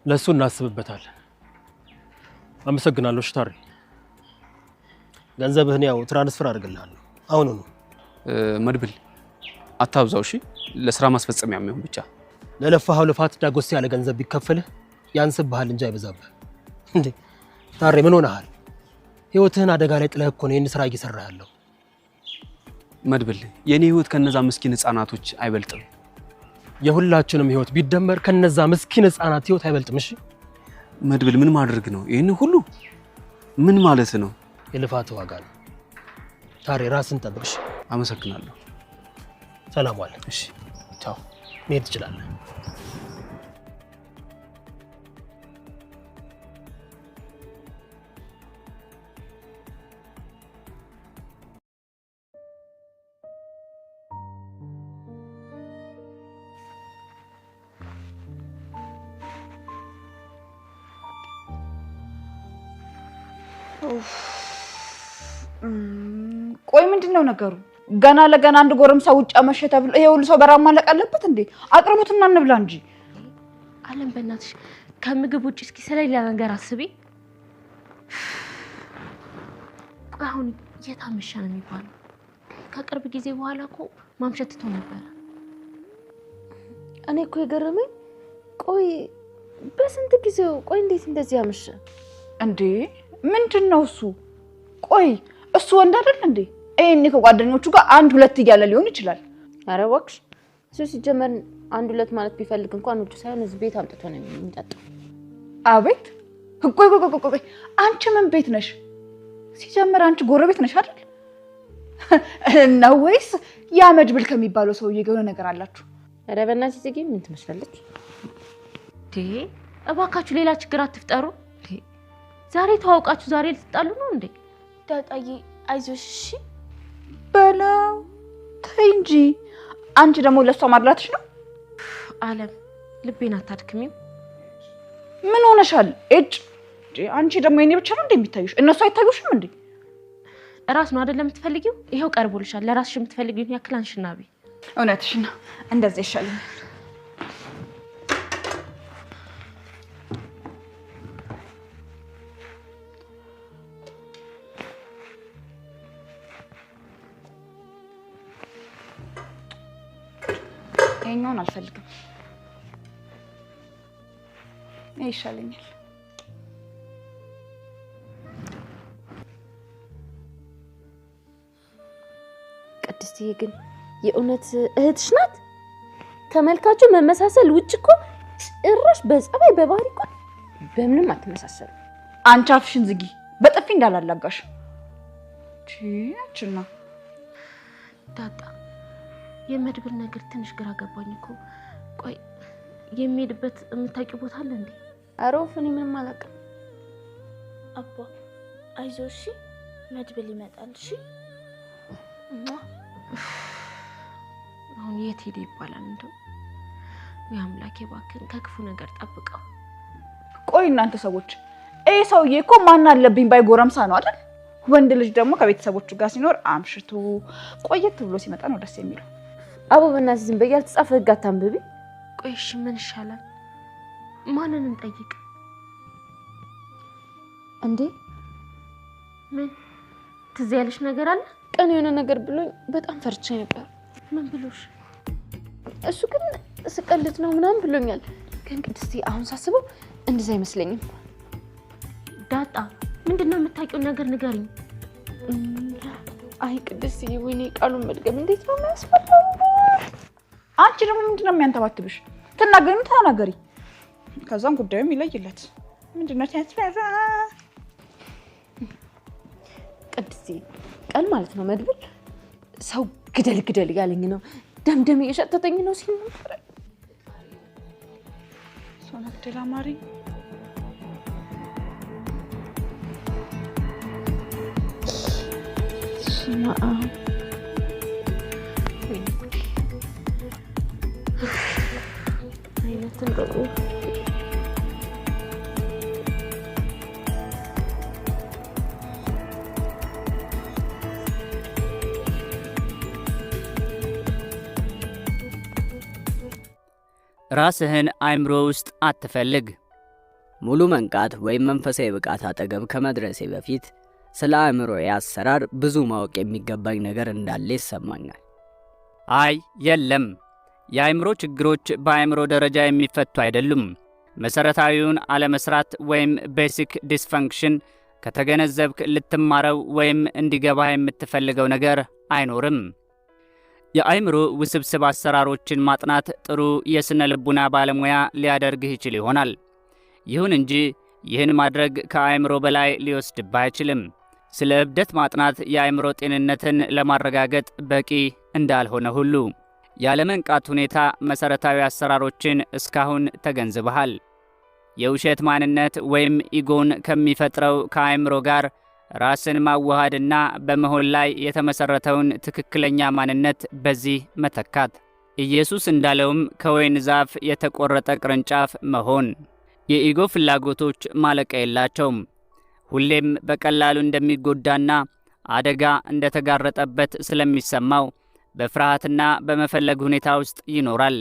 ለሱ እናስብበታለን። አመሰግናለሁ ሽታሪ። ገንዘብህን ያው ትራንስፈር አድርግልሃለሁ አሁን ነው። መድብል አታብዛው እሺ። ለስራ ማስፈጸሚያ የሚሆን ብቻ። ለለፋው ልፋት ዳጎስ ያለ ገንዘብ ቢከፈልህ ያንስብሃል እንጂ አይበዛብህ። እንዴ ታሬ ምን ሆነሃል? ህይወትህን አደጋ ላይ ጥለህ እኮ ነው ይህን ስራ እየሰራህ ያለው። መድብል የኔ ህይወት ከነዛ ምስኪን ህፃናቶች አይበልጥም። የሁላችንም ህይወት ቢደመር ከነዛ ምስኪን ህፃናት ህይወት አይበልጥም። እሺ መድብል ምን ማድረግ ነው? ይሄን ሁሉ ምን ማለት ነው? የልፋት ዋጋ ነው። ታሬ ራስን ጠብቅ። አመሰግናለሁ። ሰላም ዋል። እሺ ቻው። መሄድ ትችላለህ። ቆይ ምንድነው ነገሩ? ገና ለገና አንድ ጎረምሳ ውጭ አመሸ ተብሎ ይሄ ሁሉ ሰው በራማ ማለቅ አለበት እንዴ? አቅርቡትና እንብላ እንጂ። አለም በእናትሽ ከምግብ ውጭ እስኪ ስለሌላ ነገር አስቢ። አሁን የታመሻ ነው የሚባለው? ከቅርብ ጊዜ በኋላ እኮ ማምሸት ትቶ ነበር። እኔ እኮ የገረመኝ ቆይ በስንት ጊዜው ቆይ እንዴት እንደዚህ አመሸ እንዴ? ምንድነው እሱ? ቆይ እሱ ወንድ አይደል እንዴ? እኔ ከጓደኞቹ ጋር አንድ ሁለት እያለ ሊሆን ይችላል። አረ እባክሽ እሱ ሲጀመር አንድ ሁለት ማለት ቢፈልግ እንኳን ውጭ ሳይሆን እዚህ ቤት አምጥቶ ነው የሚጠጣው። አቤት ቆይ አንቺ ምን ቤት ነሽ? ሲጀመር አንቺ ጎረቤት ነሽ አይደል? ነው ወይስ ያ መድብል ከሚባለው ሰውዬ ጋር የሆነ ነገር አላችሁ? አረ በእናትሽ ዝጊ። ምን ትመስላለች? እባካችሁ ሌላ ችግር አትፍጠሩ። ዛሬ ተዋውቃችሁ ዛሬ ልትጣሉ ነው እንዴ? ዳጣዬ አይዞሽ እሺ በለው። ተይ እንጂ አንቺ ደግሞ ለሷ ማድላትሽ ነው። አለም ልቤን አታድክሚው። ምን ሆነሻል? እጭ አንቺ ደግሞ የኔ ብቻ ነው እንደሚታዩሽ እነሱ አይታዩሽም እንዴ? ራስ ነው አይደለም የምትፈልጊው? ይሄው ቀርቦልሻል። ለራስሽ የምትፈልጊው ያክል አንሽና ቢ። እውነትሽ ነው። እንደዚህ ይሻላል። ይሄኛውን አልፈልግም። ይሄ ይሻለኛል። ቅድስትዬ ግን የእውነት እህትሽ ናት? ከመልካቹ መመሳሰል ውጭ እኮ ጭራሽ በጸባይ በባህሪ እኮ በምንም አትመሳሰሉ። አንቺ አፍሽን ዝጊ፣ በጥፊ እንዳላላጋሽ። አንቺና ዳጣ የመድብል ነገር ትንሽ ግራ ገባኝ እኮ። ቆይ የሚሄድበት የምታውቂው ቦታ አለ እንዴ? አሮፍ እኔ ምንም አላውቅም። አባ አይዞሽ እሺ፣ መድብል ይመጣል እሺ። አሁን የት ሄደ ይባላል እንደው? ያምላኬ እባክህን ከክፉ ነገር ጠብቀው። ቆይ እናንተ ሰዎች ይሄ ሰውዬ እኮ ማን አለብኝ ባይ ጎረምሳ ነው አይደል? ወንድ ልጅ ደግሞ ከቤተሰቦቹ ጋር ሲኖር አምሽቶ ቆየት ብሎ ሲመጣ ነው ደስ የሚለው። አቦ በእናትሽ ዝም በይ፣ ያልተጻፈ ህግ አታንብቢ። ቆይ እሺ ምን ይሻላል? ማንን እንጠይቅ እንዴ? ምን ትዝ ያለሽ ነገር አለ? ቀን የሆነ ነገር ብሎኝ በጣም ፈርቼ ነበር። ምን ብሎሽ? እሱ ግን ስቀልድ ነው ምናምን ብሎኛል። ግን ቅድስቴ አሁን ሳስበው እንደዛ አይመስለኝም። ዳጣ ምንድነው የምታውቂው ነገር ንገሪኝ። አይ ቅድስቴ ወይኔ ቃሉን መድገም እንዴት ነው የሚያስፈራው? አንቺ ደግሞ ምንድነው የሚያንተባትብሽ? ተናገሪም ተናገሪ፣ ከዛም ጉዳዩም ይለይለት። ምንድነው ያስፈራ? ቅድስቴ ቃል ማለት ነው መድብል ሰው ግደል ያለኝ ነው፣ ደምደም እየሸተተኝ ነው ሲል ነበር። ሶና ግደል አማሪ ራስህን አእምሮ ውስጥ አትፈልግ። ሙሉ መንቃት ወይም መንፈሳዊ ብቃት አጠገብ ከመድረሴ በፊት ስለ አእምሮዬ አሰራር ብዙ ማወቅ የሚገባኝ ነገር እንዳለ ይሰማኛል። አይ የለም፣ የአእምሮ ችግሮች በአእምሮ ደረጃ የሚፈቱ አይደሉም። መሰረታዊውን አለመስራት ወይም ቤሲክ ዲስፈንክሽን ከተገነዘብክ ልትማረው ወይም እንዲገባህ የምትፈልገው ነገር አይኖርም። የአእምሮ ውስብስብ አሰራሮችን ማጥናት ጥሩ የስነ ልቡና ባለሙያ ሊያደርግህ ይችል ይሆናል። ይሁን እንጂ ይህን ማድረግ ከአእምሮ በላይ ሊወስድብህ አይችልም። ስለ እብደት ማጥናት የአእምሮ ጤንነትን ለማረጋገጥ በቂ እንዳልሆነ ሁሉ ያለመንቃት ሁኔታ መሰረታዊ አሰራሮችን እስካሁን ተገንዝበሃል። የውሸት ማንነት ወይም ኢጎን ከሚፈጥረው ከአእምሮ ጋር ራስን ማዋሃድና በመሆን ላይ የተመሰረተውን ትክክለኛ ማንነት በዚህ መተካት። ኢየሱስ እንዳለውም ከወይን ዛፍ የተቆረጠ ቅርንጫፍ መሆን። የኢጎ ፍላጎቶች ማለቂያ የላቸውም። ሁሌም በቀላሉ እንደሚጎዳና አደጋ እንደተጋረጠበት ስለሚሰማው በፍርሃትና በመፈለግ ሁኔታ ውስጥ ይኖራል።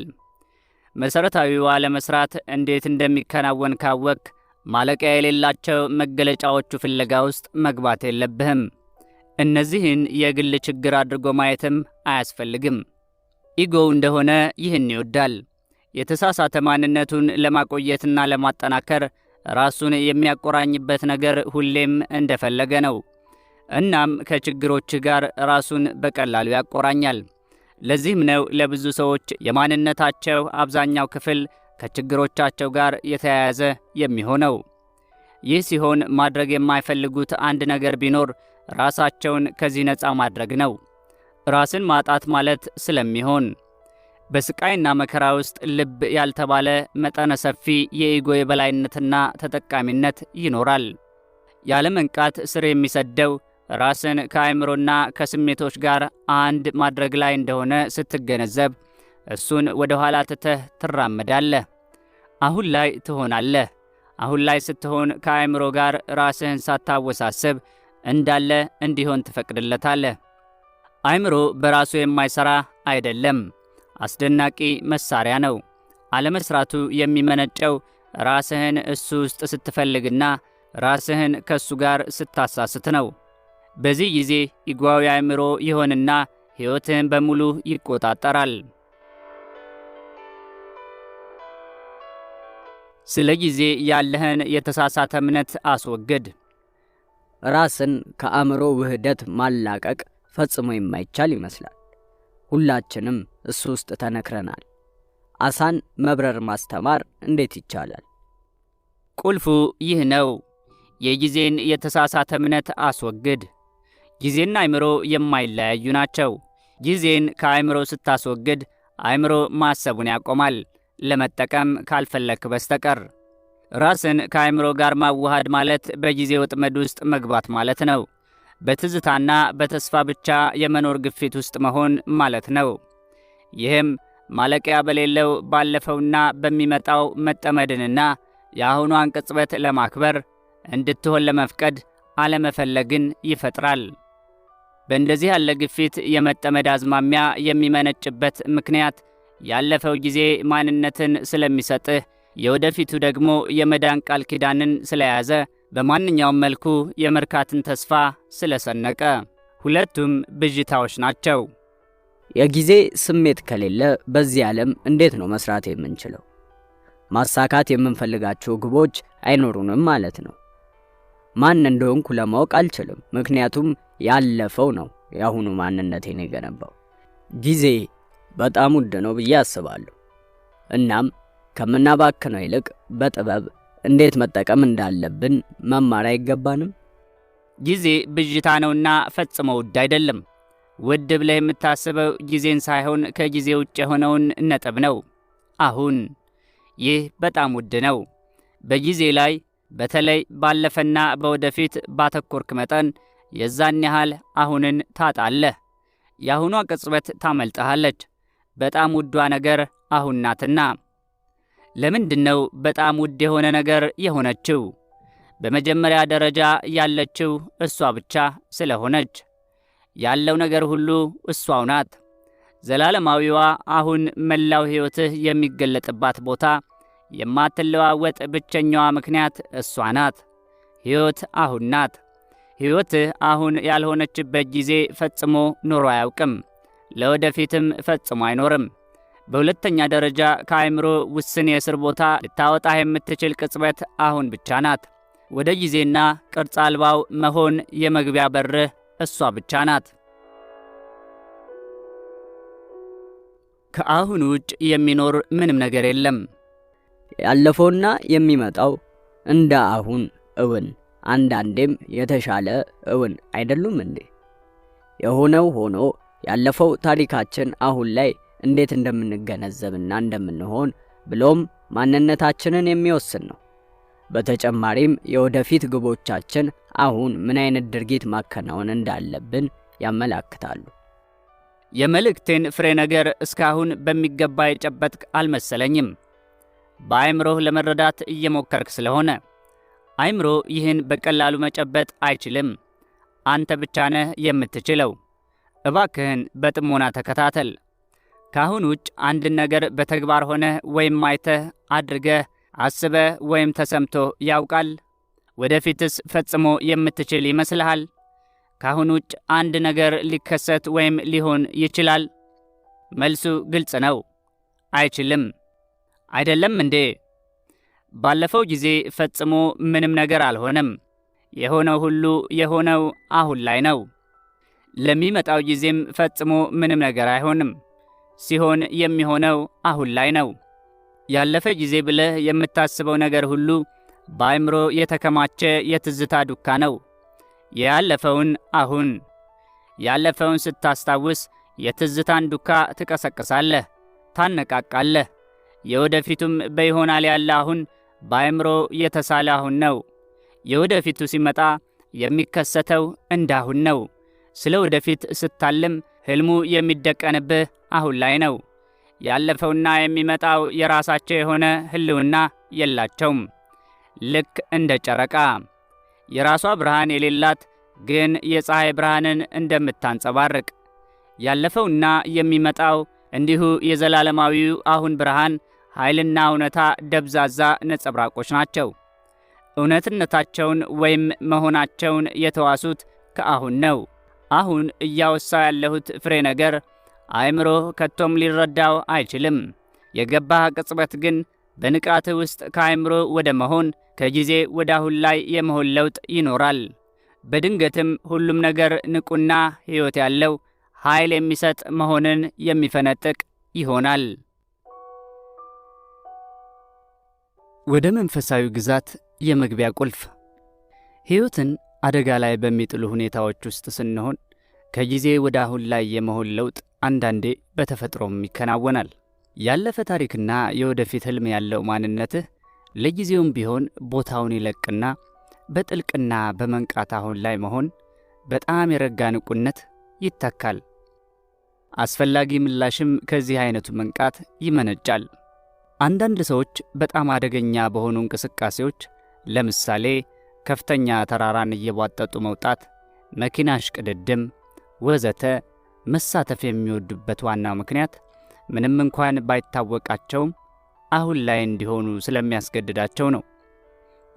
መሰረታዊው አለመስራት እንዴት እንደሚከናወን ካወቅ ማለቂያ የሌላቸው መገለጫዎቹ ፍለጋ ውስጥ መግባት የለብህም። እነዚህን የግል ችግር አድርጎ ማየትም አያስፈልግም። ኢጎው እንደሆነ ይህን ይወዳል። የተሳሳተ ማንነቱን ለማቆየትና ለማጠናከር ራሱን የሚያቆራኝበት ነገር ሁሌም እንደፈለገ ነው። እናም ከችግሮች ጋር ራሱን በቀላሉ ያቆራኛል። ለዚህም ነው ለብዙ ሰዎች የማንነታቸው አብዛኛው ክፍል ከችግሮቻቸው ጋር የተያያዘ የሚሆነው። ይህ ሲሆን ማድረግ የማይፈልጉት አንድ ነገር ቢኖር ራሳቸውን ከዚህ ነፃ ማድረግ ነው። ራስን ማጣት ማለት ስለሚሆን በስቃይና መከራ ውስጥ ልብ ያልተባለ መጠነ ሰፊ የኢጎ የበላይነትና ተጠቃሚነት ይኖራል። ያለመንቃት ስር የሚሰደው ራስን ከአእምሮና ከስሜቶች ጋር አንድ ማድረግ ላይ እንደሆነ ስትገነዘብ እሱን ወደ ኋላ ትተህ ትራመዳለህ። አሁን ላይ ትሆናለህ። አሁን ላይ ስትሆን ከአእምሮ ጋር ራስህን ሳታወሳስብ እንዳለ እንዲሆን ትፈቅድለታለህ። አእምሮ በራሱ የማይሰራ አይደለም፣ አስደናቂ መሳሪያ ነው። አለመስራቱ የሚመነጨው ራስህን እሱ ውስጥ ስትፈልግና ራስህን ከሱ ጋር ስታሳስት ነው። በዚህ ጊዜ ኢጓዊ አእምሮ ይሆንና ሕይወትህን በሙሉ ይቆጣጠራል። ስለ ጊዜ ያለህን የተሳሳተ እምነት አስወግድ። ራስን ከአእምሮ ውህደት ማላቀቅ ፈጽሞ የማይቻል ይመስላል። ሁላችንም እሱ ውስጥ ተነክረናል። አሳን መብረር ማስተማር እንዴት ይቻላል? ቁልፉ ይህ ነው። የጊዜን የተሳሳተ እምነት አስወግድ። ጊዜና አእምሮ የማይለያዩ ናቸው። ጊዜን ከአእምሮ ስታስወግድ አእምሮ ማሰቡን ያቆማል፣ ለመጠቀም ካልፈለክ በስተቀር። ራስን ከአእምሮ ጋር ማዋሃድ ማለት በጊዜ ወጥመድ ውስጥ መግባት ማለት ነው። በትዝታና በተስፋ ብቻ የመኖር ግፊት ውስጥ መሆን ማለት ነው። ይህም ማለቂያ በሌለው ባለፈውና በሚመጣው መጠመድንና የአሁኗን ቅጽበት ለማክበር እንድትሆን ለመፍቀድ አለመፈለግን ይፈጥራል። በእንደዚህ ያለ ግፊት የመጠመድ አዝማሚያ የሚመነጭበት ምክንያት ያለፈው ጊዜ ማንነትን ስለሚሰጥህ፣ የወደፊቱ ደግሞ የመዳን ቃል ኪዳንን ስለያዘ፣ በማንኛውም መልኩ የመርካትን ተስፋ ስለሰነቀ። ሁለቱም ብዥታዎች ናቸው። የጊዜ ስሜት ከሌለ በዚህ ዓለም እንዴት ነው መስራት የምንችለው? ማሳካት የምንፈልጋቸው ግቦች አይኖሩንም ማለት ነው። ማን እንደሆንኩ ለማወቅ አልችልም፣ ምክንያቱም ያለፈው ነው የአሁኑ ማንነቴን የገነባው። ጊዜ በጣም ውድ ነው ብዬ አስባለሁ። እናም ከምናባክነው ይልቅ በጥበብ እንዴት መጠቀም እንዳለብን መማር አይገባንም? ጊዜ ብዥታ ነውና ፈጽሞ ውድ አይደለም። ውድ ብለህ የምታስበው ጊዜን ሳይሆን ከጊዜ ውጭ የሆነውን ነጥብ ነው። አሁን ይህ በጣም ውድ ነው። በጊዜ ላይ በተለይ ባለፈና በወደፊት ባተኮርክ መጠን የዛን ያህል አሁንን ታጣለህ። የአሁኗ ቅጽበት ታመልጥሃለች። በጣም ውዷ ነገር አሁን ናትና። ለምንድነው በጣም ውድ የሆነ ነገር የሆነችው? በመጀመሪያ ደረጃ ያለችው እሷ ብቻ ስለሆነች። ያለው ነገር ሁሉ እሷው ናት። ዘላለማዊዋ አሁን መላው ሕይወትህ የሚገለጥባት ቦታ፣ የማትለዋወጥ ብቸኛዋ ምክንያት እሷ ናት። ሕይወት አሁን ናት። ሕይወትህ አሁን ያልሆነችበት ጊዜ ፈጽሞ ኖሮ አያውቅም፣ ለወደፊትም ፈጽሞ አይኖርም። በሁለተኛ ደረጃ ከአእምሮ ውስን የእስር ቦታ ልታወጣህ የምትችል ቅጽበት አሁን ብቻ ናት። ወደ ጊዜና ቅርጽ አልባው መሆን የመግቢያ በርህ እሷ ብቻ ናት። ከአሁን ውጭ የሚኖር ምንም ነገር የለም። ያለፈውና የሚመጣው እንደ አሁን እውን፣ አንዳንዴም የተሻለ እውን አይደሉም እንዴ? የሆነው ሆኖ ያለፈው ታሪካችን አሁን ላይ እንዴት እንደምንገነዘብና እንደምንሆን ብሎም ማንነታችንን የሚወስን ነው። በተጨማሪም የወደፊት ግቦቻችን አሁን ምን አይነት ድርጊት ማከናወን እንዳለብን ያመላክታሉ። የመልእክቴን ፍሬ ነገር እስካሁን በሚገባ የጨበጥክ አልመሰለኝም። በአእምሮህ ለመረዳት እየሞከርክ ስለሆነ አእምሮ ይህን በቀላሉ መጨበጥ አይችልም። አንተ ብቻ ነህ የምትችለው። እባክህን በጥሞና ተከታተል። ካሁን ውጭ አንድን ነገር በተግባር ሆነህ ወይም አይተህ አድርገህ አስበህ ወይም ተሰምቶ ያውቃል? ወደፊትስ ፈጽሞ የምትችል ይመስልሃል? ካሁን ውጭ አንድ ነገር ሊከሰት ወይም ሊሆን ይችላል? መልሱ ግልጽ ነው። አይችልም። አይደለም እንዴ? ባለፈው ጊዜ ፈጽሞ ምንም ነገር አልሆነም። የሆነው ሁሉ የሆነው አሁን ላይ ነው። ለሚመጣው ጊዜም ፈጽሞ ምንም ነገር አይሆንም። ሲሆን የሚሆነው አሁን ላይ ነው። ያለፈ ጊዜ ብለህ የምታስበው ነገር ሁሉ በአእምሮ የተከማቸ የትዝታ ዱካ ነው። ያለፈውን አሁን ያለፈውን ስታስታውስ የትዝታን ዱካ ትቀሰቅሳለህ፣ ታነቃቃለህ። የወደፊቱም በይሆናል ያለ አሁን በአእምሮ የተሳለ አሁን ነው። የወደፊቱ ሲመጣ የሚከሰተው እንዳሁን ነው። ስለ ወደፊት ስታልም ህልሙ የሚደቀንብህ አሁን ላይ ነው። ያለፈውና የሚመጣው የራሳቸው የሆነ ህልውና የላቸውም። ልክ እንደ ጨረቃ የራሷ ብርሃን የሌላት ግን የፀሐይ ብርሃንን እንደምታንጸባርቅ፣ ያለፈውና የሚመጣው እንዲሁ የዘላለማዊው አሁን ብርሃን ኃይልና እውነታ ደብዛዛ ነጸብራቆች ናቸው። እውነትነታቸውን ወይም መሆናቸውን የተዋሱት ከአሁን ነው። አሁን እያወሳው ያለሁት ፍሬ ነገር አእምሮ ከቶም ሊረዳው አይችልም። የገባህ ቅጽበት ግን በንቃትህ ውስጥ ከአእምሮ ወደ መሆን፣ ከጊዜ ወደ አሁን ላይ የመሆን ለውጥ ይኖራል። በድንገትም ሁሉም ነገር ንቁና ሕይወት ያለው ኃይል የሚሰጥ መሆንን የሚፈነጥቅ ይሆናል። ወደ መንፈሳዊ ግዛት የመግቢያ ቁልፍ። ሕይወትን አደጋ ላይ በሚጥሉ ሁኔታዎች ውስጥ ስንሆን ከጊዜ ወደ አሁን ላይ የመሆን ለውጥ አንዳንዴ በተፈጥሮም ይከናወናል። ያለፈ ታሪክና የወደፊት ህልም ያለው ማንነትህ ለጊዜውም ቢሆን ቦታውን ይለቅና በጥልቅና በመንቃት አሁን ላይ መሆን በጣም የረጋ ንቁነት ይተካል። አስፈላጊ ምላሽም ከዚህ አይነቱ መንቃት ይመነጫል። አንዳንድ ሰዎች በጣም አደገኛ በሆኑ እንቅስቃሴዎች፣ ለምሳሌ ከፍተኛ ተራራን እየቧጠጡ መውጣት፣ መኪና እሽቅድድም ወዘተ መሳተፍ የሚወዱበት ዋናው ምክንያት ምንም እንኳን ባይታወቃቸውም አሁን ላይ እንዲሆኑ ስለሚያስገድዳቸው ነው።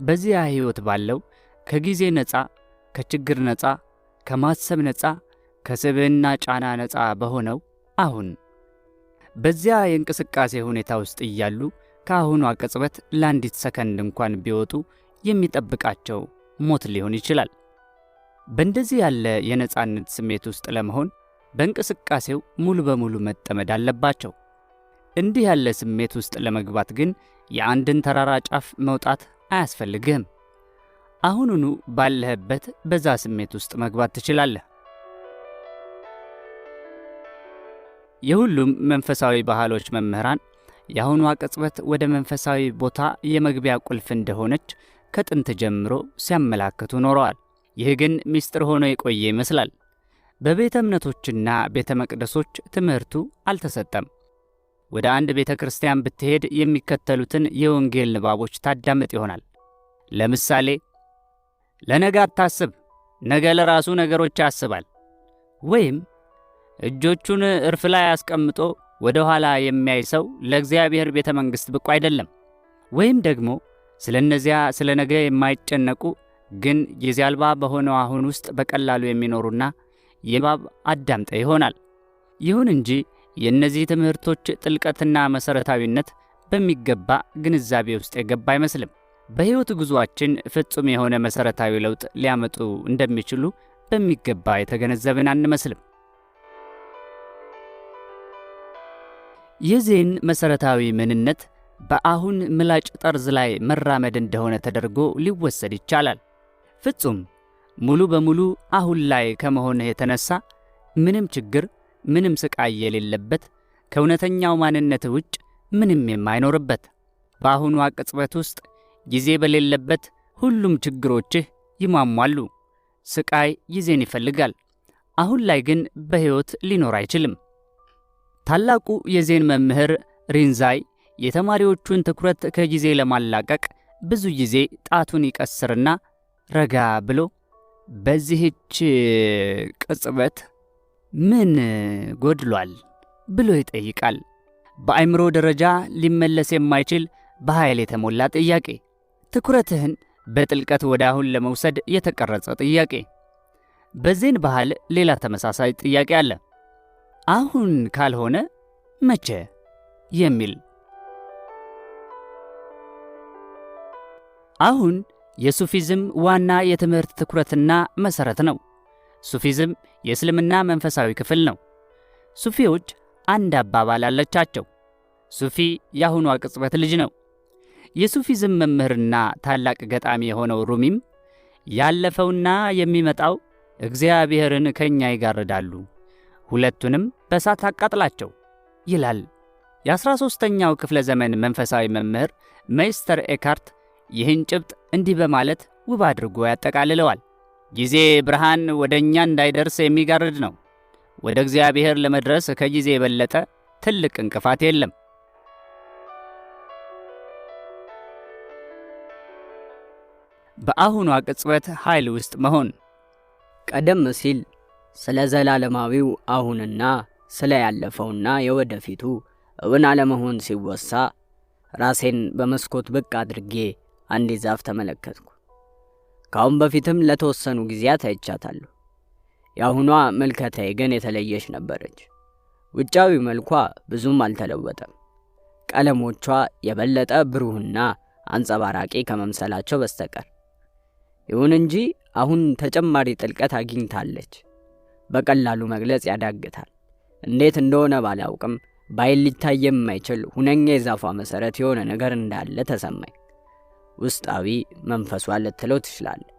በዚያ ሕይወት ባለው ከጊዜ ነፃ፣ ከችግር ነፃ፣ ከማሰብ ነፃ፣ ከስብዕና ጫና ነፃ በሆነው አሁን በዚያ የእንቅስቃሴ ሁኔታ ውስጥ እያሉ ከአሁኗ ቅጽበት ለአንዲት ሰከንድ እንኳን ቢወጡ የሚጠብቃቸው ሞት ሊሆን ይችላል። በእንደዚህ ያለ የነፃነት ስሜት ውስጥ ለመሆን በእንቅስቃሴው ሙሉ በሙሉ መጠመድ አለባቸው። እንዲህ ያለ ስሜት ውስጥ ለመግባት ግን የአንድን ተራራ ጫፍ መውጣት አያስፈልግህም። አሁኑኑ ባለህበት በዛ ስሜት ውስጥ መግባት ትችላለህ። የሁሉም መንፈሳዊ ባህሎች መምህራን የአሁኗ ቅጽበት ወደ መንፈሳዊ ቦታ የመግቢያ ቁልፍ እንደሆነች ከጥንት ጀምሮ ሲያመላክቱ ኖረዋል። ይህ ግን ምስጢር ሆኖ የቆየ ይመስላል። በቤተ እምነቶችና ቤተ መቅደሶች ትምህርቱ አልተሰጠም። ወደ አንድ ቤተ ክርስቲያን ብትሄድ የሚከተሉትን የወንጌል ንባቦች ታዳምጥ ይሆናል። ለምሳሌ ለነገ አታስብ፣ ነገ ለራሱ ነገሮች ያስባል። ወይም እጆቹን እርፍ ላይ አስቀምጦ ወደ ኋላ የሚያይ ሰው ለእግዚአብሔር ቤተ መንግሥት ብቁ አይደለም። ወይም ደግሞ ስለ እነዚያ ስለ ነገ የማይጨነቁ ግን ጊዜ አልባ በሆነው አሁን ውስጥ በቀላሉ የሚኖሩና የባብ አዳምጠ ይሆናል። ይሁን እንጂ የእነዚህ ትምህርቶች ጥልቀትና መሠረታዊነት በሚገባ ግንዛቤ ውስጥ የገባ አይመስልም። በሕይወት ጉዞአችን ፍጹም የሆነ መሠረታዊ ለውጥ ሊያመጡ እንደሚችሉ በሚገባ የተገነዘብን አንመስልም። የዜን መሠረታዊ ምንነት በአሁን ምላጭ ጠርዝ ላይ መራመድ እንደሆነ ተደርጎ ሊወሰድ ይቻላል። ፍጹም ሙሉ በሙሉ አሁን ላይ ከመሆንህ የተነሳ ምንም ችግር፣ ምንም ስቃይ የሌለበት ከእውነተኛው ማንነት ውጭ ምንም የማይኖርበት በአሁኗ ቅጽበት ውስጥ ጊዜ በሌለበት ሁሉም ችግሮችህ ይሟሟሉ። ስቃይ ጊዜን ይፈልጋል። አሁን ላይ ግን በሕይወት ሊኖር አይችልም። ታላቁ የዜን መምህር ሪንዛይ የተማሪዎቹን ትኩረት ከጊዜ ለማላቀቅ ብዙ ጊዜ ጣቱን ይቀስርና ረጋ ብሎ በዚህች ቅጽበት ምን ጎድሏል ብሎ ይጠይቃል። በአእምሮ ደረጃ ሊመለስ የማይችል በኃይል የተሞላ ጥያቄ፣ ትኩረትህን በጥልቀት ወደ አሁን ለመውሰድ የተቀረጸ ጥያቄ። በዜን ባህል ሌላ ተመሳሳይ ጥያቄ አለ። አሁን ካልሆነ መቼ የሚል። አሁን የሱፊዝም ዋና የትምህርት ትኩረትና መሠረት ነው። ሱፊዝም የእስልምና መንፈሳዊ ክፍል ነው። ሱፊዎች አንድ አባባል አለቻቸው። ሱፊ የአሁኗ ቅጽበት ልጅ ነው። የሱፊዝም መምህርና ታላቅ ገጣሚ የሆነው ሩሚም ያለፈውና የሚመጣው እግዚአብሔርን ከኛ ይጋርዳሉ፣ ሁለቱንም በእሳት አቃጥላቸው ይላል። የ13ኛው ክፍለ ዘመን መንፈሳዊ መምህር ሜይስተር ኤካርት ይህን ጭብጥ እንዲህ በማለት ውብ አድርጎ ያጠቃልለዋል። ጊዜ ብርሃን ወደ እኛ እንዳይደርስ የሚጋርድ ነው። ወደ እግዚአብሔር ለመድረስ ከጊዜ የበለጠ ትልቅ እንቅፋት የለም። በአሁኗ ቅጽበት ኃይል ውስጥ መሆን። ቀደም ሲል ስለ ዘላለማዊው አሁንና ስለ ያለፈውና የወደፊቱ እውን አለመሆን ሲወሳ ራሴን በመስኮት ብቅ አድርጌ አንዲት ዛፍ ተመለከትኩ። ካሁን በፊትም ለተወሰኑ ጊዜያት አይቻታለሁ። የአሁኗ ምልከታዬ ግን የተለየች ነበረች። ውጫዊ መልኳ ብዙም አልተለወጠም፣ ቀለሞቿ የበለጠ ብሩህና አንጸባራቂ ከመምሰላቸው በስተቀር። ይሁን እንጂ አሁን ተጨማሪ ጥልቀት አግኝታለች። በቀላሉ መግለጽ ያዳግታል። እንዴት እንደሆነ ባላውቅም በኃይል ሊታይ የማይችል ሁነኛ የዛፏ መሠረት የሆነ ነገር እንዳለ ተሰማኝ። ውስጣዊ መንፈሷ ልትለው ትችላለህ።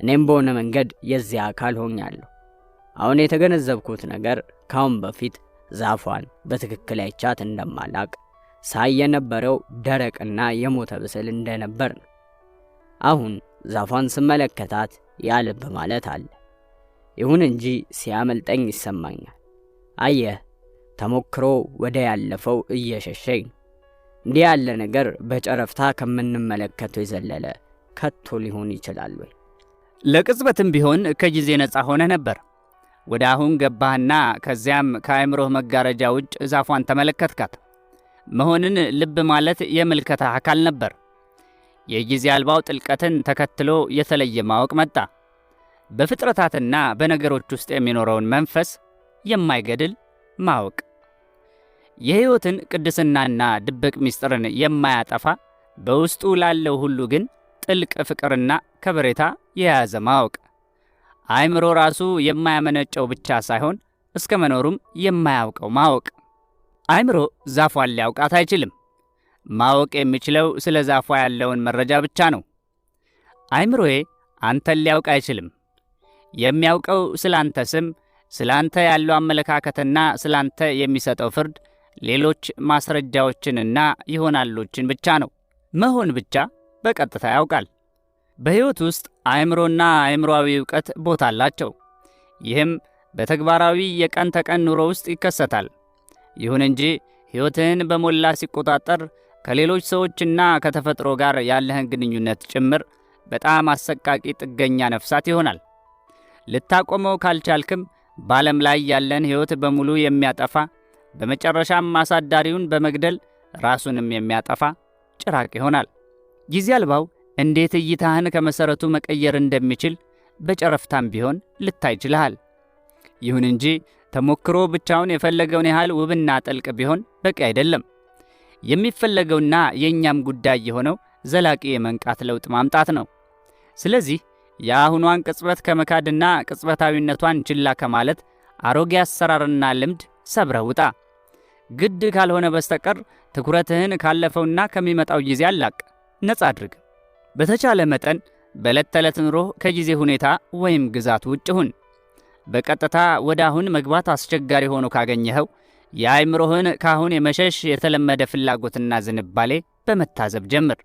እኔም በሆነ መንገድ የዚያ አካል ሆኛለሁ። አሁን የተገነዘብኩት ነገር ካሁን በፊት ዛፏን በትክክል አይቻት እንደማላቅ ሳይ የነበረው ደረቅና የሞተ ብስል እንደነበር ነው። አሁን ዛፏን ስመለከታት ያልብ ማለት አለ። ይሁን እንጂ ሲያመልጠኝ ይሰማኛል። አየህ፣ ተሞክሮ ወደ ያለፈው እየሸሸኝ ነው። እንዲህ ያለ ነገር በጨረፍታ ከምንመለከተው የዘለለ ከቶ ሊሆን ይችላል ወይ? ለቅጽበትም ቢሆን ከጊዜ ነፃ ሆነ ነበር። ወደ አሁን ገባህና ከዚያም ከአእምሮህ መጋረጃ ውጭ ዛፏን ተመለከትካት። መሆንን ልብ ማለት የምልከታ አካል ነበር። የጊዜ አልባው ጥልቀትን ተከትሎ የተለየ ማወቅ መጣ። በፍጥረታትና በነገሮች ውስጥ የሚኖረውን መንፈስ የማይገድል ማወቅ፣ የሕይወትን ቅድስናና ድብቅ ምስጢርን የማያጠፋ በውስጡ ላለው ሁሉ ግን ጥልቅ ፍቅርና ከበሬታ የያዘ ማወቅ፣ አእምሮ ራሱ የማያመነጨው ብቻ ሳይሆን እስከ መኖሩም የማያውቀው ማወቅ። አእምሮ ዛፏን ሊያውቃት አይችልም። ማወቅ የሚችለው ስለ ዛፏ ያለውን መረጃ ብቻ ነው። አእምሮዬ አንተን ሊያውቅ አይችልም። የሚያውቀው ስለ አንተ ስም፣ ስለ አንተ ያለው አመለካከትና ስለ አንተ የሚሰጠው ፍርድ ሌሎች ማስረጃዎችንና ይሆናሎችን ብቻ ነው። መሆን ብቻ በቀጥታ ያውቃል። በሕይወት ውስጥ አእምሮና አእምሮአዊ ዕውቀት ቦታ አላቸው። ይህም በተግባራዊ የቀን ተቀን ኑሮ ውስጥ ይከሰታል። ይሁን እንጂ ሕይወትህን በሞላ ሲቆጣጠር ከሌሎች ሰዎችና ከተፈጥሮ ጋር ያለህን ግንኙነት ጭምር በጣም አሰቃቂ ጥገኛ ነፍሳት ይሆናል። ልታቆመው ካልቻልክም በዓለም ላይ ያለን ሕይወት በሙሉ የሚያጠፋ በመጨረሻም አሳዳሪውን በመግደል ራሱንም የሚያጠፋ ጭራቅ ይሆናል። ጊዜ አልባው እንዴት እይታህን ከመሠረቱ መቀየር እንደሚችል በጨረፍታም ቢሆን ልታይ ችልሃል። ይሁን እንጂ ተሞክሮ ብቻውን የፈለገውን ያህል ውብና ጥልቅ ቢሆን በቂ አይደለም። የሚፈለገውና የእኛም ጉዳይ የሆነው ዘላቂ የመንቃት ለውጥ ማምጣት ነው። ስለዚህ የአሁኗን ቅጽበት ከመካድና ቅጽበታዊነቷን ችላ ከማለት አሮጌ አሰራርና ልምድ ሰብረህ ውጣ። ግድ ካልሆነ በስተቀር ትኩረትህን ካለፈውና ከሚመጣው ጊዜ አላቅ፣ ነጻ አድርግ። በተቻለ መጠን በዕለት ተዕለት ኑሮህ ከጊዜ ሁኔታ ወይም ግዛት ውጭ ሁን። በቀጥታ ወደ አሁን መግባት አስቸጋሪ ሆኖ ካገኘኸው የአእምሮህን ካሁን የመሸሽ የተለመደ ፍላጎትና ዝንባሌ በመታዘብ ጀምር።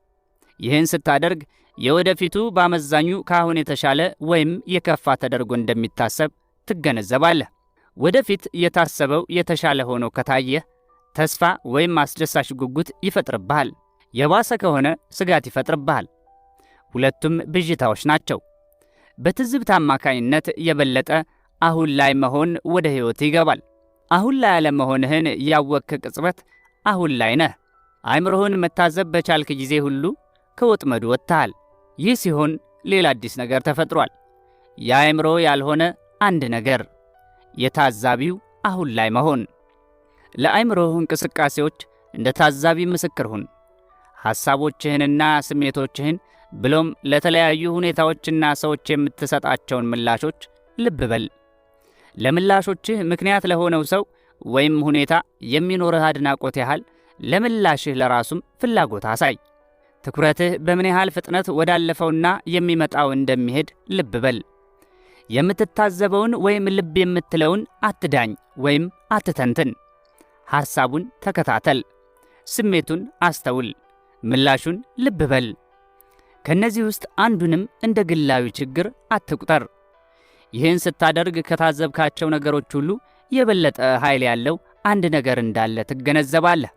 ይህን ስታደርግ የወደፊቱ በአመዛኙ ካሁን የተሻለ ወይም የከፋ ተደርጎ እንደሚታሰብ ትገነዘባለህ። ወደፊት የታሰበው የተሻለ ሆኖ ከታየህ ተስፋ ወይም አስደሳች ጉጉት ይፈጥርብሃል። የባሰ ከሆነ ስጋት ይፈጥርብሃል። ሁለቱም ብዥታዎች ናቸው። በትዝብት አማካኝነት የበለጠ አሁን ላይ መሆን ወደ ሕይወት ይገባል። አሁን ላይ አለመሆንህን ያወቅክ ቅጽበት አሁን ላይ ነህ። አእምሮህን መታዘብ በቻልክ ጊዜ ሁሉ ከወጥመዱ ወጥተሃል። ይህ ሲሆን ሌላ አዲስ ነገር ተፈጥሯል። የአእምሮ ያልሆነ አንድ ነገር፣ የታዛቢው አሁን ላይ መሆን። ለአእምሮህ እንቅስቃሴዎች እንደ ታዛቢ ምስክር ሁን። ሐሳቦችህንና ስሜቶችህን ብሎም ለተለያዩ ሁኔታዎችና ሰዎች የምትሰጣቸውን ምላሾች ልብ በል። ለምላሾችህ ምክንያት ለሆነው ሰው ወይም ሁኔታ የሚኖርህ አድናቆት ያህል ለምላሽህ ለራሱም ፍላጎት አሳይ። ትኩረትህ በምን ያህል ፍጥነት ወዳለፈውና የሚመጣው እንደሚሄድ ልብ በል። የምትታዘበውን ወይም ልብ የምትለውን አትዳኝ ወይም አትተንትን። ሐሳቡን ተከታተል፣ ስሜቱን አስተውል፣ ምላሹን ልብ በል። ከነዚህ ውስጥ አንዱንም እንደ ግላዊ ችግር አትቁጠር። ይህን ስታደርግ ከታዘብካቸው ነገሮች ሁሉ የበለጠ ኃይል ያለው አንድ ነገር እንዳለ ትገነዘባለህ።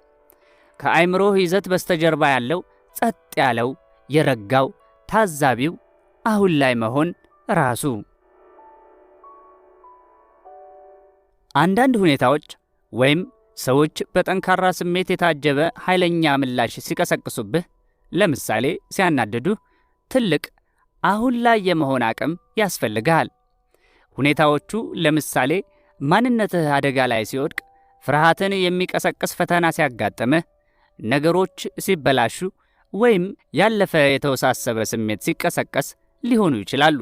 ከአእምሮህ ይዘት በስተጀርባ ያለው ጸጥ ያለው የረጋው ታዛቢው አሁን ላይ መሆን ራሱ። አንዳንድ ሁኔታዎች ወይም ሰዎች በጠንካራ ስሜት የታጀበ ኃይለኛ ምላሽ ሲቀሰቅሱብህ፣ ለምሳሌ ሲያናድዱህ፣ ትልቅ አሁን ላይ የመሆን አቅም ያስፈልግሃል። ሁኔታዎቹ ለምሳሌ ማንነትህ አደጋ ላይ ሲወድቅ፣ ፍርሃትን የሚቀሰቅስ ፈተና ሲያጋጥምህ፣ ነገሮች ሲበላሹ ወይም ያለፈ የተወሳሰበ ስሜት ሲቀሰቀስ ሊሆኑ ይችላሉ።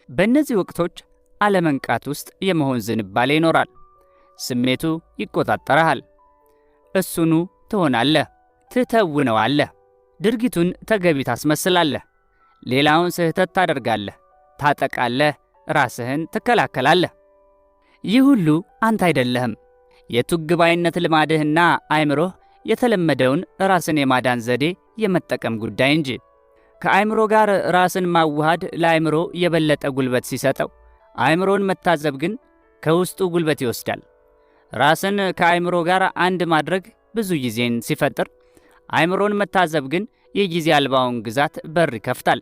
በእነዚህ ወቅቶች አለመንቃት ውስጥ የመሆን ዝንባሌ ይኖራል። ስሜቱ ይቆጣጠረሃል። እሱኑ ትሆናለህ፣ ትተውነዋለህ። ድርጊቱን ተገቢ ታስመስላለህ። ሌላውን ስህተት ታደርጋለህ፣ ታጠቃለህ፣ ራስህን ትከላከላለህ። ይህ ሁሉ አንተ አይደለህም። የቱግ ባይነት ልማድህና አእምሮህ የተለመደውን ራስን የማዳን ዘዴ የመጠቀም ጉዳይ እንጂ። ከአእምሮ ጋር ራስን ማዋሃድ ለአእምሮ የበለጠ ጉልበት ሲሰጠው፣ አእምሮን መታዘብ ግን ከውስጡ ጉልበት ይወስዳል። ራስን ከአእምሮ ጋር አንድ ማድረግ ብዙ ጊዜን ሲፈጥር፣ አእምሮን መታዘብ ግን የጊዜ አልባውን ግዛት በር ይከፍታል።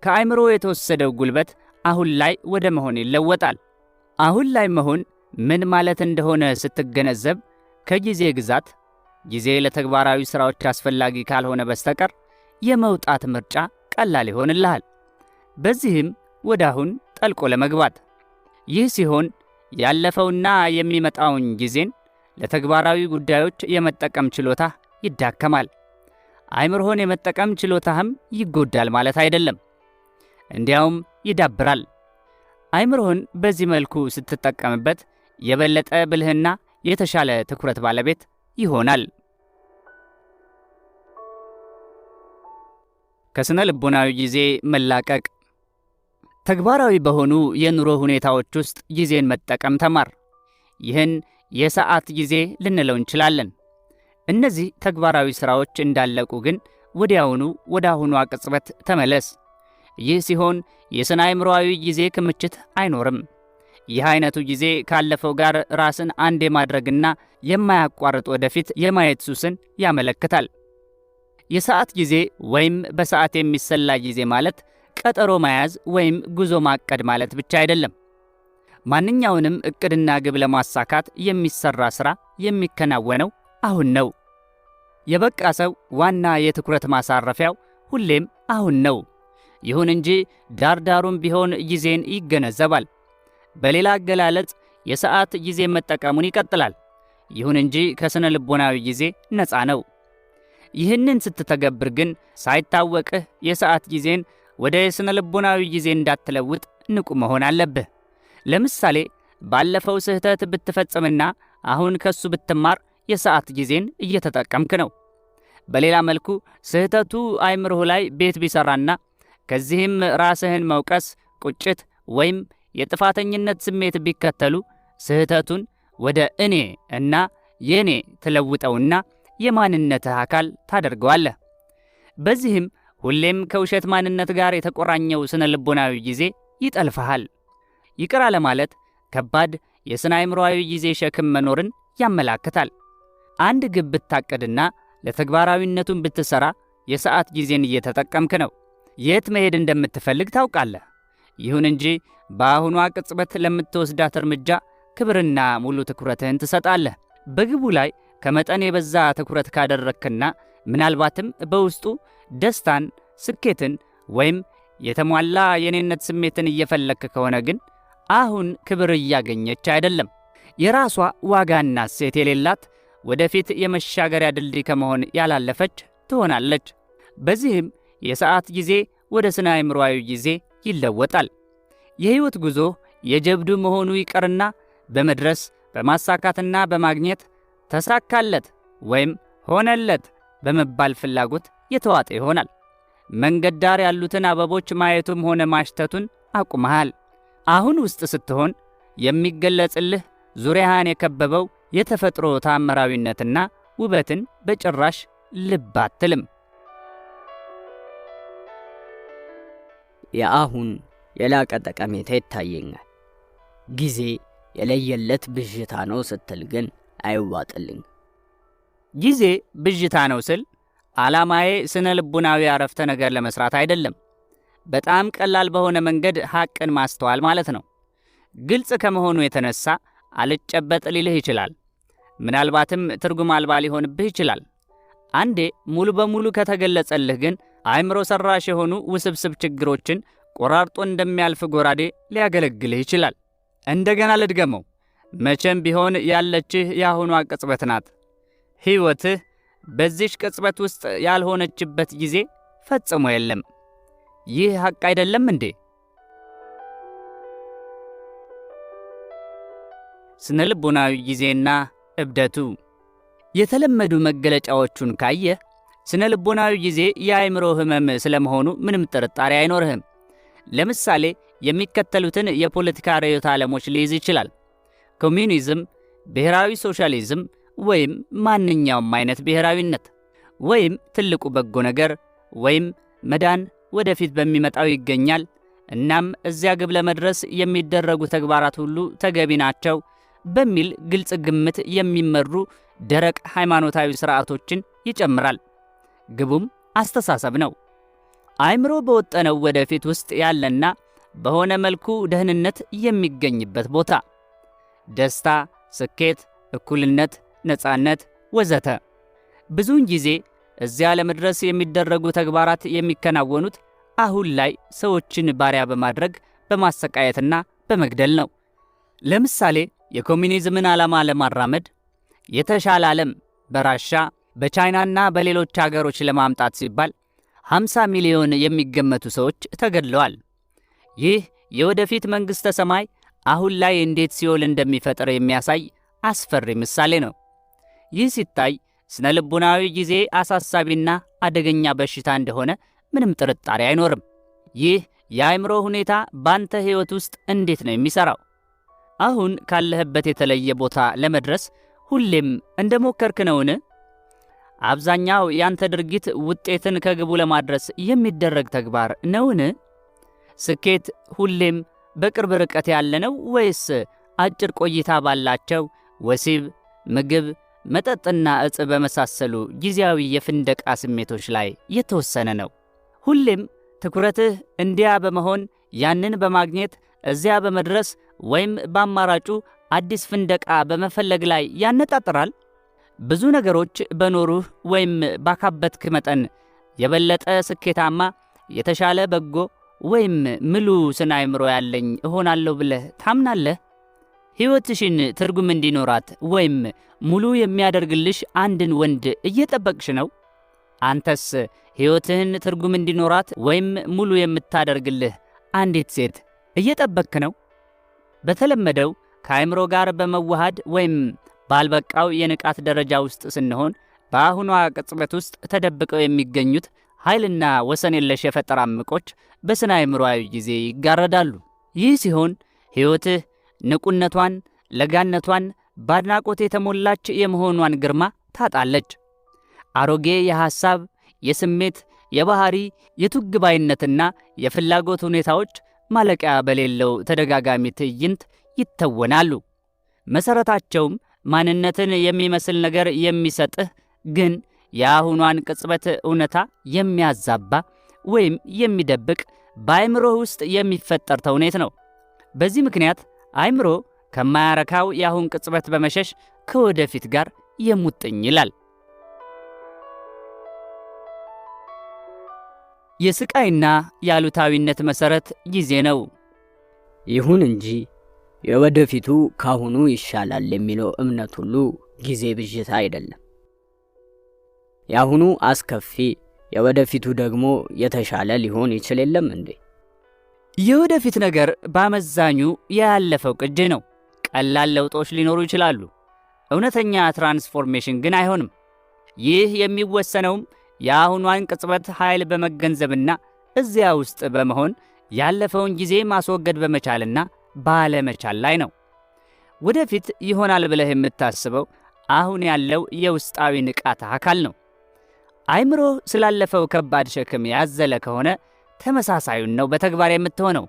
ከአእምሮ የተወሰደው ጉልበት አሁን ላይ ወደ መሆን ይለወጣል። አሁን ላይ መሆን ምን ማለት እንደሆነ ስትገነዘብ ከጊዜ ግዛት፣ ጊዜ ለተግባራዊ ሥራዎች አስፈላጊ ካልሆነ በስተቀር የመውጣት ምርጫ ቀላል ይሆንልሃል። በዚህም ወደ አሁን ጠልቆ ለመግባት። ይህ ሲሆን ያለፈውና የሚመጣውን ጊዜን ለተግባራዊ ጉዳዮች የመጠቀም ችሎታ ይዳከማል። አእምሮህን የመጠቀም ችሎታህም ይጎዳል ማለት አይደለም፣ እንዲያውም ይዳብራል። አእምሮህን በዚህ መልኩ ስትጠቀምበት የበለጠ ብልህና የተሻለ ትኩረት ባለቤት ይሆናል። ከስነ ልቦናዊ ጊዜ መላቀቅ። ተግባራዊ በሆኑ የኑሮ ሁኔታዎች ውስጥ ጊዜን መጠቀም ተማር። ይህን የሰዓት ጊዜ ልንለው እንችላለን። እነዚህ ተግባራዊ ሥራዎች እንዳለቁ ግን ወዲያውኑ ወደ አሁኗ ቅጽበት ተመለስ። ይህ ሲሆን የስነ አእምሮአዊ ጊዜ ክምችት አይኖርም። ይህ አይነቱ ጊዜ ካለፈው ጋር ራስን አንድ የማድረግና የማያቋርጥ ወደፊት የማየት ሱስን ያመለክታል። የሰዓት ጊዜ ወይም በሰዓት የሚሰላ ጊዜ ማለት ቀጠሮ መያዝ ወይም ጉዞ ማቀድ ማለት ብቻ አይደለም። ማንኛውንም ዕቅድና ግብ ለማሳካት የሚሰራ ሥራ የሚከናወነው አሁን ነው። የበቃ ሰው ዋና የትኩረት ማሳረፊያው ሁሌም አሁን ነው። ይሁን እንጂ ዳርዳሩም ቢሆን ጊዜን ይገነዘባል። በሌላ አገላለጽ የሰዓት ጊዜ መጠቀሙን ይቀጥላል። ይሁን እንጂ ከስነ ልቦናዊ ጊዜ ነፃ ነው። ይህንን ስትተገብር ግን ሳይታወቅህ የሰዓት ጊዜን ወደ ስነ ልቦናዊ ጊዜ እንዳትለውጥ ንቁ መሆን አለብህ። ለምሳሌ ባለፈው ስህተት ብትፈጽምና አሁን ከሱ ብትማር የሰዓት ጊዜን እየተጠቀምክ ነው። በሌላ መልኩ ስህተቱ አይምሮህ ላይ ቤት ቢሰራና ከዚህም ራስህን መውቀስ፣ ቁጭት ወይም የጥፋተኝነት ስሜት ቢከተሉ ስህተቱን ወደ እኔ እና የኔ ትለውጠውና የማንነትህ አካል ታደርገዋለህ። በዚህም ሁሌም ከውሸት ማንነት ጋር የተቆራኘው ስነ ልቦናዊ ጊዜ ይጠልፈሃል። ይቅር አለማለት ከባድ የስነ አእምሮአዊ ጊዜ ሸክም መኖርን ያመላክታል። አንድ ግብ ብታቅድና ለተግባራዊነቱን ብትሰራ የሰዓት ጊዜን እየተጠቀምክ ነው። የት መሄድ እንደምትፈልግ ታውቃለህ። ይሁን እንጂ በአሁኗ ቅጽበት ለምትወስዳት እርምጃ ክብርና ሙሉ ትኩረትህን ትሰጣለህ። በግቡ ላይ ከመጠን የበዛ ትኩረት ካደረግክና ምናልባትም በውስጡ ደስታን፣ ስኬትን ወይም የተሟላ የኔነት ስሜትን እየፈለክ ከሆነ ግን አሁን ክብር እያገኘች አይደለም። የራሷ ዋጋና እሴት የሌላት ወደፊት የመሻገሪያ ድልድይ ከመሆን ያላለፈች ትሆናለች። በዚህም የሰዓት ጊዜ ወደ ስነ አእምሮአዊ ጊዜ ይለወጣል። የሕይወት ጉዞ የጀብዱ መሆኑ ይቀርና በመድረስ በማሳካትና በማግኘት ተሳካለት ወይም ሆነለት በመባል ፍላጎት የተዋጠ ይሆናል። መንገድ ዳር ያሉትን አበቦች ማየቱም ሆነ ማሽተቱን አቁመሃል። አሁን ውስጥ ስትሆን የሚገለጽልህ ዙሪያህን የከበበው የተፈጥሮ ታምራዊነትና ውበትን በጭራሽ ልብ አትልም። የአሁን የላቀ ጠቀሜታ ይታየኛል። ጊዜ የለየለት ብዥታ ነው ስትል ግን አይዋጥልኝ። ጊዜ ብዥታ ነው ስል ዓላማዬ ስነ ልቡናዊ አረፍተ ነገር ለመስራት አይደለም። በጣም ቀላል በሆነ መንገድ ሐቅን ማስተዋል ማለት ነው። ግልጽ ከመሆኑ የተነሳ አልጨበጥ ሊልህ ይችላል። ምናልባትም ትርጉም አልባ ሊሆንብህ ይችላል። አንዴ ሙሉ በሙሉ ከተገለጸልህ ግን አእምሮ ሰራሽ የሆኑ ውስብስብ ችግሮችን ቆራርጦ እንደሚያልፍ ጎራዴ ሊያገለግልህ ይችላል። እንደገና ልድገመው። መቼም ቢሆን ያለችህ የአሁኗ ቅጽበት ናት። ሕይወትህ በዚች ቅጽበት ውስጥ ያልሆነችበት ጊዜ ፈጽሞ የለም። ይህ ሐቅ አይደለም እንዴ? ስነ ልቦናዊ ጊዜና እብደቱ የተለመዱ መገለጫዎቹን ካየህ ስነ ልቦናዊ ጊዜ የአእምሮ ህመም ስለመሆኑ ምንም ጥርጣሬ አይኖርህም። ለምሳሌ የሚከተሉትን የፖለቲካ ርዕዮተ ዓለሞች ሊይዝ ይችላል። ኮሚዩኒዝም፣ ብሔራዊ ሶሻሊዝም ወይም ማንኛውም አይነት ብሔራዊነት፣ ወይም ትልቁ በጎ ነገር ወይም መዳን ወደፊት በሚመጣው ይገኛል። እናም እዚያ ግብ ለመድረስ የሚደረጉ ተግባራት ሁሉ ተገቢ ናቸው በሚል ግልጽ ግምት የሚመሩ ደረቅ ሃይማኖታዊ ሥርዓቶችን ይጨምራል። ግቡም አስተሳሰብ ነው። አእምሮ በወጠነው ወደፊት ውስጥ ያለና በሆነ መልኩ ደህንነት የሚገኝበት ቦታ፣ ደስታ፣ ስኬት፣ እኩልነት፣ ነፃነት ወዘተ። ብዙውን ጊዜ እዚያ ለመድረስ የሚደረጉ ተግባራት የሚከናወኑት አሁን ላይ ሰዎችን ባሪያ በማድረግ በማሰቃየትና በመግደል ነው። ለምሳሌ የኮሚኒዝምን ዓላማ ለማራመድ የተሻለ ዓለም በራሻ በቻይናና በሌሎች አገሮች ለማምጣት ሲባል 50 ሚሊዮን የሚገመቱ ሰዎች ተገድለዋል። ይህ የወደፊት መንግሥተ ሰማይ አሁን ላይ እንዴት ሲኦል እንደሚፈጥር የሚያሳይ አስፈሪ ምሳሌ ነው። ይህ ሲታይ ስነ ልቡናዊ ጊዜ አሳሳቢና አደገኛ በሽታ እንደሆነ ምንም ጥርጣሬ አይኖርም። ይህ የአእምሮ ሁኔታ ባንተ ሕይወት ውስጥ እንዴት ነው የሚሠራው? አሁን ካለህበት የተለየ ቦታ ለመድረስ ሁሌም እንደሞከርክ ነውን? አብዛኛው ያንተ ድርጊት ውጤትን ከግቡ ለማድረስ የሚደረግ ተግባር ነውን? ስኬት ሁሌም በቅርብ ርቀት ያለ ነው ወይስ አጭር ቆይታ ባላቸው ወሲብ፣ ምግብ፣ መጠጥና ዕፅ በመሳሰሉ ጊዜያዊ የፍንደቃ ስሜቶች ላይ የተወሰነ ነው? ሁሌም ትኩረትህ እንዲያ በመሆን ያንን በማግኘት እዚያ በመድረስ ወይም በአማራጩ አዲስ ፍንደቃ በመፈለግ ላይ ያነጣጥራል? ብዙ ነገሮች በኖሩህ ወይም ባካበትክ መጠን የበለጠ ስኬታማ፣ የተሻለ በጎ ወይም ምሉ ስነ አእምሮ ያለኝ እሆናለሁ ብለህ ታምናለህ? ሕይወትሽን ትርጉም እንዲኖራት ወይም ሙሉ የሚያደርግልሽ አንድን ወንድ እየጠበቅሽ ነው? አንተስ ሕይወትህን ትርጉም እንዲኖራት ወይም ሙሉ የምታደርግልህ አንዲት ሴት እየጠበቅክ ነው? በተለመደው ከአእምሮ ጋር በመዋሃድ ወይም ባልበቃው የንቃት ደረጃ ውስጥ ስንሆን በአሁኗ ቅጽበት ውስጥ ተደብቀው የሚገኙት ኃይልና ወሰን የለሽ የፈጠራ ዕምቆች በስነ አእምሮአዊ ጊዜ ይጋረዳሉ። ይህ ሲሆን ሕይወትህ ንቁነቷን፣ ለጋነቷን፣ በአድናቆት የተሞላች የመሆኗን ግርማ ታጣለች። አሮጌ የሐሳብ፣ የስሜት፣ የባህሪ፣ የቱግባይነትና የፍላጎት ሁኔታዎች ማለቂያ በሌለው ተደጋጋሚ ትዕይንት ይተወናሉ። መሠረታቸውም ማንነትን የሚመስል ነገር የሚሰጥህ ግን የአሁኗን ቅጽበት እውነታ የሚያዛባ ወይም የሚደብቅ በአእምሮህ ውስጥ የሚፈጠር ተውኔት ነው። በዚህ ምክንያት አእምሮ ከማያረካው የአሁን ቅጽበት በመሸሽ ከወደፊት ጋር የሙጥኝ ይላል። የስቃይና የአሉታዊነት መሠረት ጊዜ ነው። ይሁን እንጂ የወደፊቱ ካሁኑ ይሻላል የሚለው እምነት ሁሉ ጊዜ ብዥታ አይደለም። የአሁኑ አስከፊ፣ የወደፊቱ ደግሞ የተሻለ ሊሆን ይችል የለም እንዴ? የወደፊት ነገር በአመዛኙ ያለፈው ቅጂ ነው። ቀላል ለውጦች ሊኖሩ ይችላሉ፣ እውነተኛ ትራንስፎርሜሽን ግን አይሆንም። ይህ የሚወሰነውም የአሁኗን ቅጽበት ኃይል በመገንዘብና እዚያ ውስጥ በመሆን ያለፈውን ጊዜ ማስወገድ በመቻልና ባለመቻል ላይ ነው። ወደፊት ይሆናል ብለህ የምታስበው አሁን ያለው የውስጣዊ ንቃት አካል ነው። አእምሮ ስላለፈው ከባድ ሸክም ያዘለ ከሆነ ተመሳሳዩን ነው በተግባር የምትሆነው።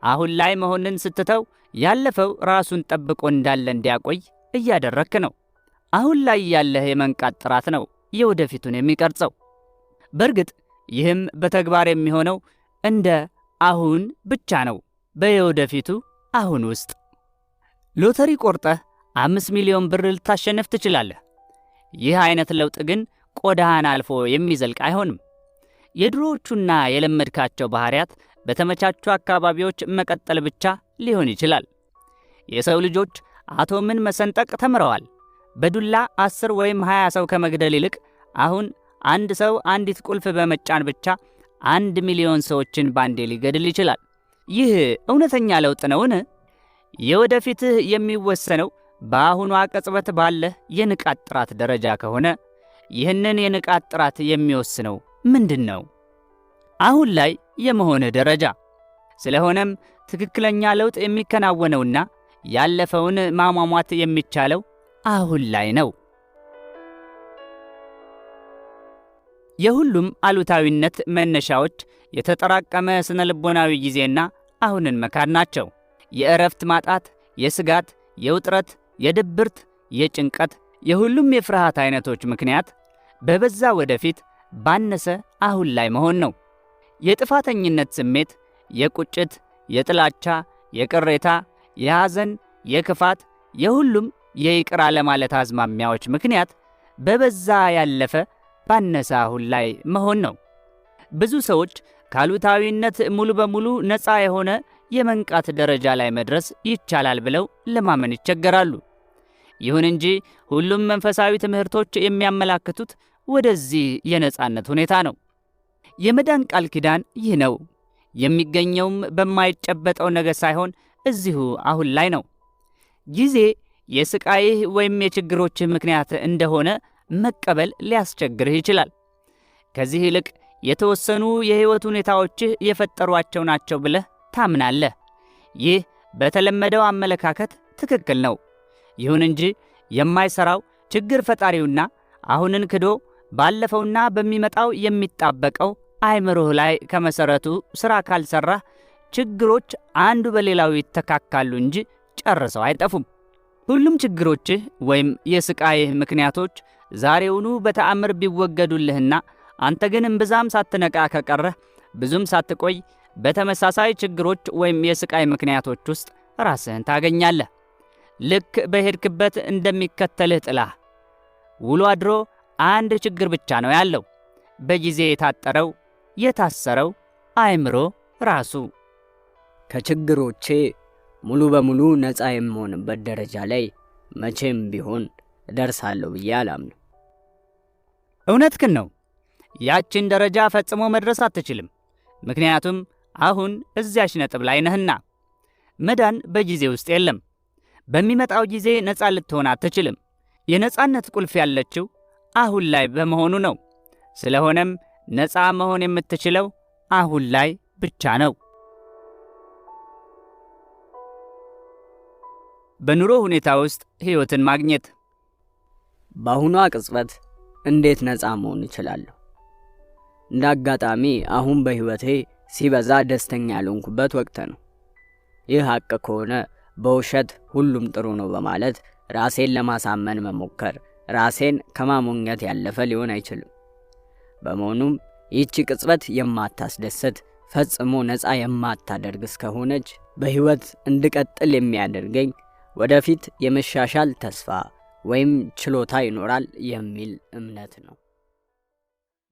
አሁን ላይ መሆንን ስትተው ያለፈው ራሱን ጠብቆ እንዳለ እንዲያቆይ እያደረክ ነው። አሁን ላይ ያለህ የመንቃት ጥራት ነው የወደፊቱን የሚቀርጸው። በእርግጥ ይህም በተግባር የሚሆነው እንደ አሁን ብቻ ነው። በየወደፊቱ አሁን ውስጥ ሎተሪ ቆርጠህ 5 ሚሊዮን ብር ልታሸንፍ ትችላለህ። ይህ አይነት ለውጥ ግን ቆዳህን አልፎ የሚዘልቅ አይሆንም። የድሮዎቹና የለመድካቸው ባህሪያት በተመቻቹ አካባቢዎች መቀጠል ብቻ ሊሆን ይችላል። የሰው ልጆች አቶምን መሰንጠቅ ተምረዋል። በዱላ 10 ወይም 20 ሰው ከመግደል ይልቅ አሁን አንድ ሰው አንዲት ቁልፍ በመጫን ብቻ 1 ሚሊዮን ሰዎችን ባንዴ ሊገድል ይችላል። ይህ እውነተኛ ለውጥ ነውን? የወደፊትህ የሚወሰነው በአሁኗ ቅጽበት ባለህ የንቃት ጥራት ደረጃ ከሆነ ይህንን የንቃት ጥራት የሚወስነው ምንድን ነው? አሁን ላይ የመሆንህ ደረጃ። ስለሆነም ትክክለኛ ለውጥ የሚከናወነውና ያለፈውን ማሟሟት የሚቻለው አሁን ላይ ነው። የሁሉም አሉታዊነት መነሻዎች የተጠራቀመ ስነ ልቦናዊ ጊዜና አሁንን መካድ ናቸው። የእረፍት ማጣት፣ የስጋት፣ የውጥረት፣ የድብርት፣ የጭንቀት፣ የሁሉም የፍርሃት አይነቶች ምክንያት በበዛ ወደፊት ባነሰ አሁን ላይ መሆን ነው። የጥፋተኝነት ስሜት፣ የቁጭት፣ የጥላቻ፣ የቅሬታ፣ የሐዘን፣ የክፋት፣ የሁሉም የይቅር አለማለት አዝማሚያዎች ምክንያት በበዛ ያለፈ ባነሰ አሁን ላይ መሆን ነው። ብዙ ሰዎች ከአሉታዊነት ሙሉ በሙሉ ነፃ የሆነ የመንቃት ደረጃ ላይ መድረስ ይቻላል ብለው ለማመን ይቸገራሉ። ይሁን እንጂ ሁሉም መንፈሳዊ ትምህርቶች የሚያመላክቱት ወደዚህ የነፃነት ሁኔታ ነው። የመዳን ቃል ኪዳን ይህ ነው። የሚገኘውም በማይጨበጠው ነገር ሳይሆን እዚሁ አሁን ላይ ነው። ጊዜ የስቃይህ ወይም የችግሮችህ ምክንያት እንደሆነ መቀበል ሊያስቸግርህ ይችላል። ከዚህ ይልቅ የተወሰኑ የሕይወት ሁኔታዎችህ የፈጠሯቸው ናቸው ብለህ ታምናለህ። ይህ በተለመደው አመለካከት ትክክል ነው። ይሁን እንጂ የማይሰራው ችግር ፈጣሪውና አሁንን ክዶ ባለፈውና በሚመጣው የሚጣበቀው አእምሮህ ላይ ከመሰረቱ ሥራ ካልሰራህ ችግሮች አንዱ በሌላው ይተካካሉ እንጂ ጨርሰው አይጠፉም። ሁሉም ችግሮችህ ወይም የስቃይህ ምክንያቶች ዛሬውኑ በተአምር ቢወገዱልህና አንተ ግን እምብዛም ሳትነቃ ከቀረህ ብዙም ሳትቆይ በተመሳሳይ ችግሮች ወይም የስቃይ ምክንያቶች ውስጥ ራስህን ታገኛለህ። ልክ በሄድክበት እንደሚከተልህ ጥላ ውሎ አድሮ አንድ ችግር ብቻ ነው ያለው፣ በጊዜ የታሰረው አእምሮ ራሱ። ከችግሮቼ ሙሉ በሙሉ ነፃ የምሆንበት ደረጃ ላይ መቼም ቢሆን እደርሳለሁ ብዬ አላምንም። እውነትህን ነው። ያችን ደረጃ ፈጽሞ መድረስ አትችልም። ምክንያቱም አሁን እዚያች ነጥብ ላይ ነህና። መዳን በጊዜ ውስጥ የለም። በሚመጣው ጊዜ ነፃ ልትሆን አትችልም። የነፃነት ቁልፍ ያለችው አሁን ላይ በመሆኑ ነው። ስለሆነም ነፃ መሆን የምትችለው አሁን ላይ ብቻ ነው። በኑሮ ሁኔታ ውስጥ ሕይወትን ማግኘት። በአሁኗ ቅጽበት እንዴት ነፃ መሆን እችላለሁ? እንደ አጋጣሚ አሁን በሕይወቴ ሲበዛ ደስተኛ ያልሆንኩበት ወቅት ነው። ይህ ሐቅ ከሆነ በውሸት ሁሉም ጥሩ ነው በማለት ራሴን ለማሳመን መሞከር ራሴን ከማሞኘት ያለፈ ሊሆን አይችልም። በመሆኑም ይህቺ ቅጽበት የማታስደስት ፈጽሞ ነፃ የማታደርግ እስከሆነች በሕይወት እንድቀጥል የሚያደርገኝ ወደፊት የመሻሻል ተስፋ ወይም ችሎታ ይኖራል የሚል እምነት ነው።